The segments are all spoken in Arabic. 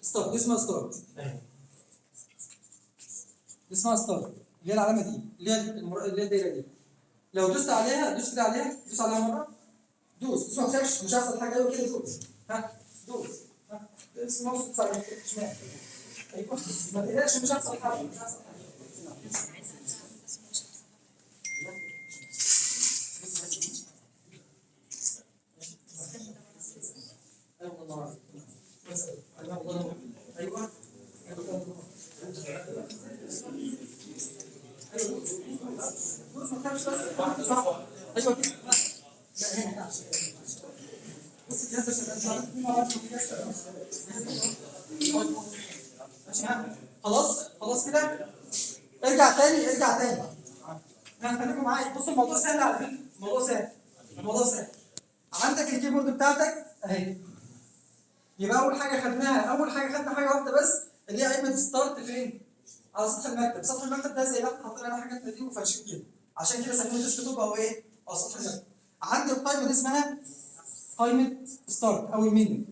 ستارت، دي اسمها ستارت. دي اسمها ستارت اللي هي العلامه دي اللي هي الدايره دي. لو دوست عليها، دوس كده عليها، دوس عليها مره، دوس ما تخافش، مش هيحصل حاجه. ايوه كده دوس. ها دوس. ها دوس الماوس شمال. ايوه ما تقلقش، مش هيحصل حاجه، مش هيحصل حاجه. ايوه ايوه كده. بص الجهاز خلاص كده. ارجع تاني. خليكم معايا. بص الموضوع سهل على فكره، الموضوع سهل. عندك الكيبورد بتاعتك اهي. يبقى اول حاجه خدنا حاجه واحده بس، اللي هي علبه ستارت فين؟ على سطح المكتب. سطح المكتب ده زي ما احنا حاطين عليه حاجات دي وفرشين كده، عشان كده سموه ديسك توب او ايه؟ او سطح المكتب. عندي القائمه دي اسمها قائمه ستارت او المنيو.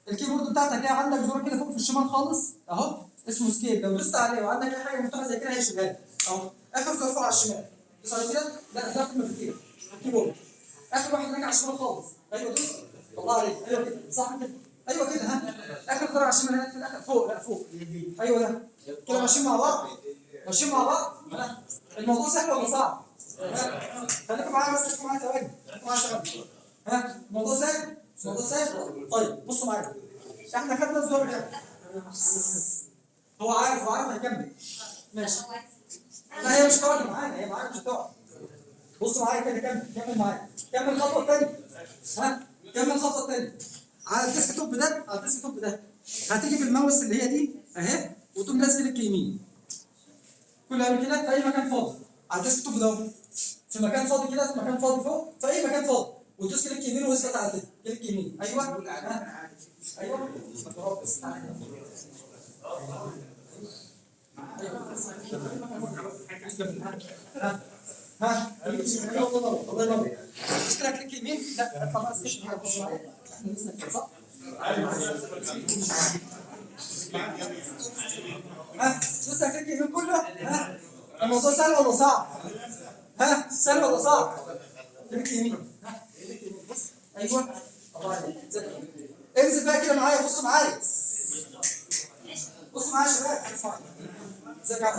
الكيبورد بتاعتك ايه؟ عندك زرار كده فوق في الشمال خالص اهو اسمه سكيب. لو دوست عليه وعندك اي حاجه مفتوحه زي كده هيشغلها لك اهو. اخر زرار فوق على الشمال دوس على كده. لا ده مفاتيح الكيبورد. اخر واحد هناك على الشمال خالص. ايوه دوس. الله عليك. ايوه كده صح كده. ايوه كده. ها اخر زرار على الشمال هناك في الاخر فوق. لا فوق. ايوه ده كده. ماشيين مع بعض. الموضوع سهل ولا صعب؟ خليكم معايا بس، خليكم معايا ثواني. ها الموضوع سهل؟ طيب بصوا معايا. احنا خدنا الزرار ده. هو عارف هيكمل. ماشي. لا هي مش هتقعد معانا، هي معاك مش هتقعد. بصوا معايا كده. كمل معايا. كمل الخطوه الثانيه. كمل الخطوه الثانيه. على الديسك توب ده هتيجي بالماوس اللي هي دي اهي، وتقوم لازق كليك يمين. كل يعمل كده في اي مكان فاضي على الديسك توب ده، في مكان فاضي كده، في مكان فاضي فوق، في اي مكان فاضي، وتدوس كليك يمين واثبت على كده. كليك يمين. ايوه ايوه. الله ينور. دوس كده كليك يمين. لا خلاص مش حاجه. بص معايا احنا لسه كده صح؟ دوس كليك يمين كله. الموضوع سهل ولا صعب؟ سهل ولا صعب؟ كليك يمين. بص ايوه. الله عليك. انزل بقى كده معايا. بصوا معايا يا شباب. ازيك يا